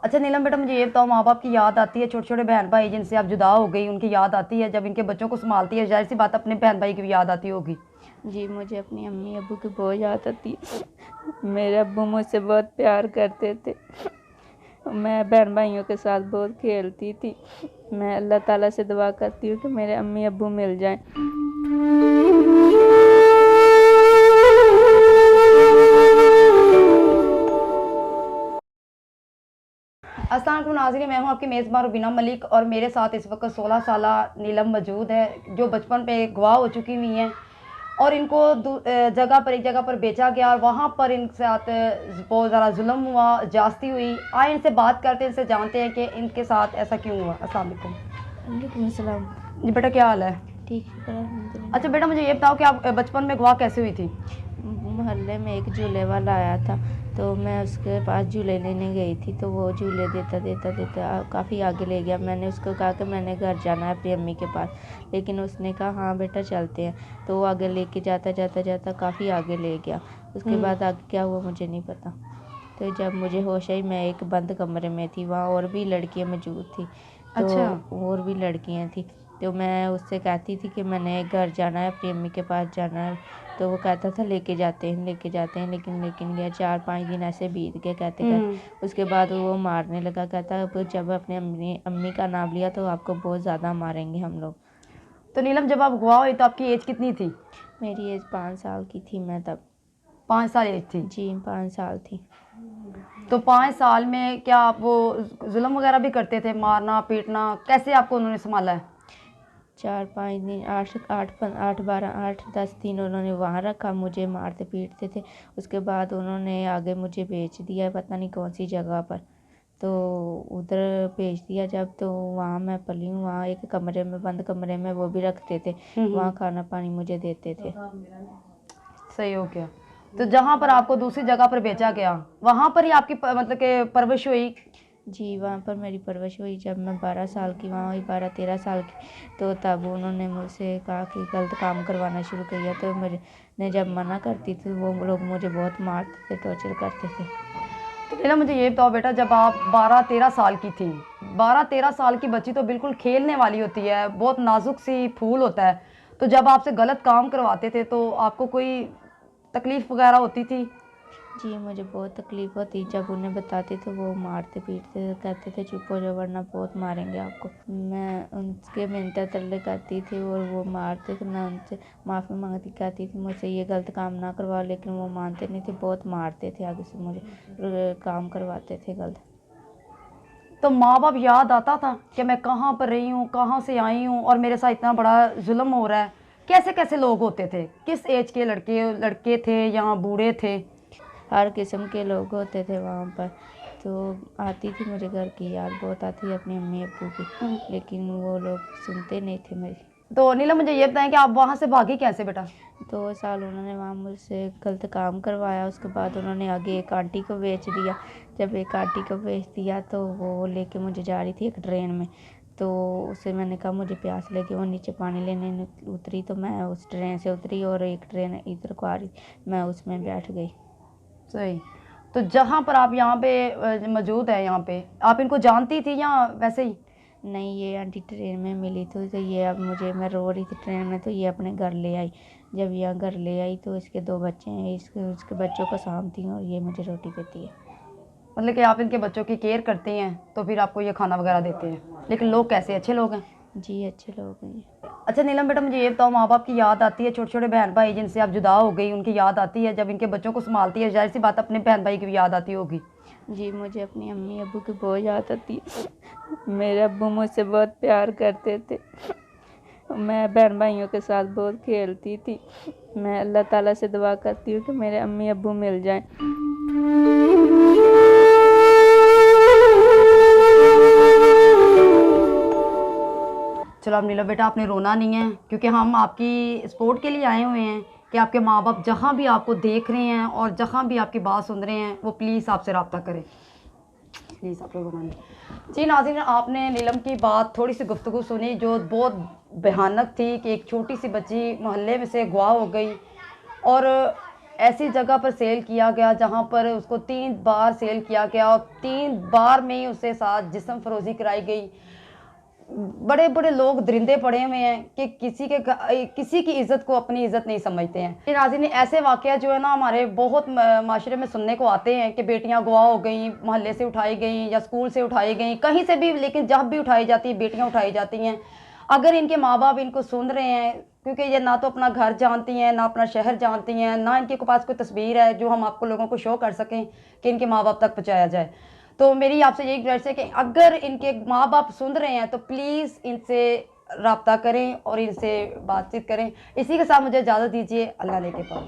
अच्छा नीलम बेटा, मुझे ये बताओ, माँ बाप की याद आती है? छोटे छोटे बहन भाई जिनसे आप जुदा हो गई, उनकी याद आती है? जब इनके बच्चों को संभालती है, जाहिर सी बात अपने बहन भाई की भी याद आती होगी। जी, मुझे अपनी अम्मी अब्बू की बहुत याद आती है। मेरे अब्बू मुझसे बहुत प्यार करते थे। मैं बहन भाइयों के साथ बहुत खेलती थी। मैं अल्लाह ताला से दुआ करती हूँ कि मेरे अम्मी अब्बू मिल जाएं। अस्सलाम वालेकुम नाज़रीन, मैं हूँ आपकी मेज़बान रुबीना मलिक और मेरे साथ इस वक्त 16 साला नीलम मौजूद है, जो बचपन पे गवाह हो चुकी हुई हैं और इनको एक जगह पर बेचा गया और वहाँ पर इनके साथ बहुत ज़्यादा जुल्म हुआ, जास्ती हुई। आए इनसे बात करते हैं, इनसे जानते हैं कि इनके साथ ऐसा क्यों हुआ। अस्सलाम वालेकुम। वालेकुम अस्सलाम। जी बेटा, क्या हाल है? ठीक है, अच्छा बेटा, मुझे ये बताओ कि आप बचपन में गवाह कैसे हुई थी? मोहल्ले में एक झूले वाला आया था, तो मैं उसके पास झूले लेने गई थी, तो वो झूले देता देता देता काफ़ी आगे ले गया। मैंने उसको कहा कि मैंने घर जाना है अपनी अम्मी के पास, लेकिन उसने कहा हाँ बेटा चलते हैं। तो वो आगे लेके जाता जाता जाता काफ़ी आगे ले गया। उसके बाद आगे क्या हुआ मुझे नहीं पता। तो जब मुझे होश आई, मैं एक बंद कमरे में थी, वहाँ और भी लड़कियाँ मौजूद थी। तो अच्छा। और भी लड़कियाँ थी, तो मैं उससे कहती थी कि मैंने घर जाना है, अपनी अम्मी के पास जाना है। तो वो कहता था लेके जाते हैं लेके जाते हैं, लेकिन गया। 4-5 दिन ऐसे बीत गए कहते कहते। उसके बाद वो मारने लगा, कहता अब जब अपने अम्मी का नाम लिया तो आपको बहुत ज़्यादा मारेंगे हम लोग। तो नीलम, जब आप गवाह हुई तो आपकी एज कितनी थी? मेरी एज 5 साल की थी मैं तब। 5 साल एज थी? जी 5 साल थी। तो 5 साल में क्या आप वो जुल्म वगैरह भी करते थे, मारना पीटना? कैसे आपको उन्होंने संभाला है? 4-5 दिन, 8-10 दिन उन्होंने वहाँ रखा, मुझे मारते पीटते थे। उसके बाद उन्होंने आगे मुझे बेच दिया, पता नहीं कौन सी जगह पर। तो उधर भेज दिया जब, तो वहाँ मैं पली हूँ। वहाँ एक कमरे में, बंद कमरे में वो भी रखते थे, वहाँ खाना पानी मुझे देते थे। सही हो गया। तो जहाँ पर आपको दूसरी जगह पर बेचा गया, वहाँ पर ही आपकी मतलब कि परवरिश हुई? जी, वहाँ पर मेरी परवरिश हुई। जब मैं 12 साल की वहाँ हुई, 12-13 साल की, तो तब उन्होंने मुझसे कहा कि गलत काम करवाना शुरू किया। तो मैं जब मना करती थी, वो लोग मुझे बहुत मारते थे, टॉर्चर करते थे। तो नीलम, मुझे ये बताओ बेटा, जब आप 12-13 साल की थी, 12-13 साल की बच्ची तो बिल्कुल खेलने वाली होती है, बहुत नाजुक सी फूल होता है। तो जब आपसे गलत काम करवाते थे तो आपको कोई तकलीफ़ वगैरह होती थी? जी, मुझे बहुत तकलीफ़ होती। जब उन्हें बताते थे वो मारते पीटते थे, कहते थे चुप हो जाओ वरना बहुत मारेंगे आपको। मैं उनके मिन्नतें तरले करती थी और वो मारते थे। मैं उनसे माफ़ी मांगती, कहती थी मुझसे ये गलत काम ना करवाओ, लेकिन वो मानते नहीं थे, बहुत मारते थे आगे से मुझे, काम करवाते थे गलत। तो माँ बाप याद आता था कि मैं कहाँ पर रही हूँ, कहाँ से आई हूँ और मेरे साथ इतना बड़ा जुल्म हो रहा है? कैसे कैसे लोग होते थे? किस एज के लड़के लड़के थे या बूढ़े थे? हर किस्म के लोग होते थे वहाँ पर। तो आती थी मुझे घर की याद बहुत आती है अपनी अम्मी अब्बू की, लेकिन वो लोग सुनते नहीं थे मेरी। तो नीलम, मुझे ये बताएं कि आप वहाँ से भागी कैसे बेटा? 2 साल उन्होंने वहाँ मुझसे गलत काम करवाया। उसके बाद उन्होंने आगे एक आंटी को बेच दिया। जब एक आंटी को बेच दिया तो वो लेके मुझे जा रही थी एक ट्रेन में। तो उससे मैंने कहा मुझे प्यास लगी, वो नीचे पानी लेने उतरी, तो मैं उस ट्रेन से उतरी और एक ट्रेन इधर को आ रही, मैं उसमें बैठ गई। सही। तो जहाँ पर आप यहाँ पे मौजूद है, यहाँ पे आप इनको जानती थी या वैसे ही? नहीं, ये आंटी ट्रेन में मिली थी, तो ये अब मुझे, मैं रो रही थी ट्रेन में, तो ये अपने घर ले आई। जब यहाँ घर ले आई तो इसके 2 बच्चे हैं, उसके बच्चों को सामती हूँ और ये मुझे रोटी देती है। मतलब कि आप इनके बच्चों की केयर करती हैं तो फिर आपको ये खाना वगैरह देते हैं। लेकिन लोग कैसे, अच्छे लोग हैं? जी, अच्छे लोग हैं ये। अच्छा नीलम बेटा, मुझे ये बताओ, माँ बाप की याद आती है? छोटे छोटे बहन भाई जिनसे आप जुदा हो गई, उनकी याद आती है? जब इनके बच्चों को संभालती है, जाहिर सी बात अपने बहन भाई की भी याद आती होगी। जी, मुझे अपनी अम्मी अब्बू की बहुत याद आती है। मेरे अब्बू मुझसे बहुत प्यार करते थे। मैं बहन भाइयों के साथ बहुत खेलती थी। मैं अल्लाह ताला से दुआ करती हूँ कि मेरे अम्मी अब्बू मिल जाएं। चलो अब नीलम बेटा, आपने रोना नहीं है, क्योंकि हम आपकी सपोर्ट के लिए आए हुए हैं कि आपके माँ बाप जहाँ भी आपको देख रहे हैं और जहाँ भी आपकी बात सुन रहे हैं, वो प्लीज़ आपसे रब्ता करें। प्लीज़ आप लोग रोना। जी नाज़रीन, आपने नीलम की बात, थोड़ी सी गुफ्तगू सुनी जो बहुत भयानक थी कि एक छोटी सी बच्ची मोहल्ले में से अगवा हो गई और ऐसी जगह पर सेल किया गया जहां पर उसको 3 बार सेल किया गया और 3 बार में ही उसके साथ जिस्म फरोजी कराई गई। बड़े बड़े लोग दरिंदे पड़े हुए हैं कि किसी की इज्जत को अपनी इज्जत नहीं समझते हैं। फिर नाज़रीन, ऐसे वाक़या जो है ना हमारे बहुत माशरे में सुनने को आते हैं कि बेटियां अगवा हो गई, मोहल्ले से उठाई गई या स्कूल से उठाई गई, कहीं से भी, लेकिन जब भी उठाई जाती है बेटियां उठाई जाती हैं। अगर इनके माँ बाप इनको सुन रहे हैं, क्योंकि ये ना तो अपना घर जानती हैं, ना अपना शहर जानती हैं, ना इनके पास कोई तस्वीर है जो हम आपको लोगों को शो कर सकें कि इनके माँ बाप तक पहुँचाया जाए, तो मेरी आपसे यही गुजारिश है कि अगर इनके माँ बाप सुन रहे हैं तो प्लीज़ इनसे रब्ता करें और इनसे बातचीत करें। इसी के साथ मुझे इजाज़त दीजिए। अल्लाह लेके पाओ।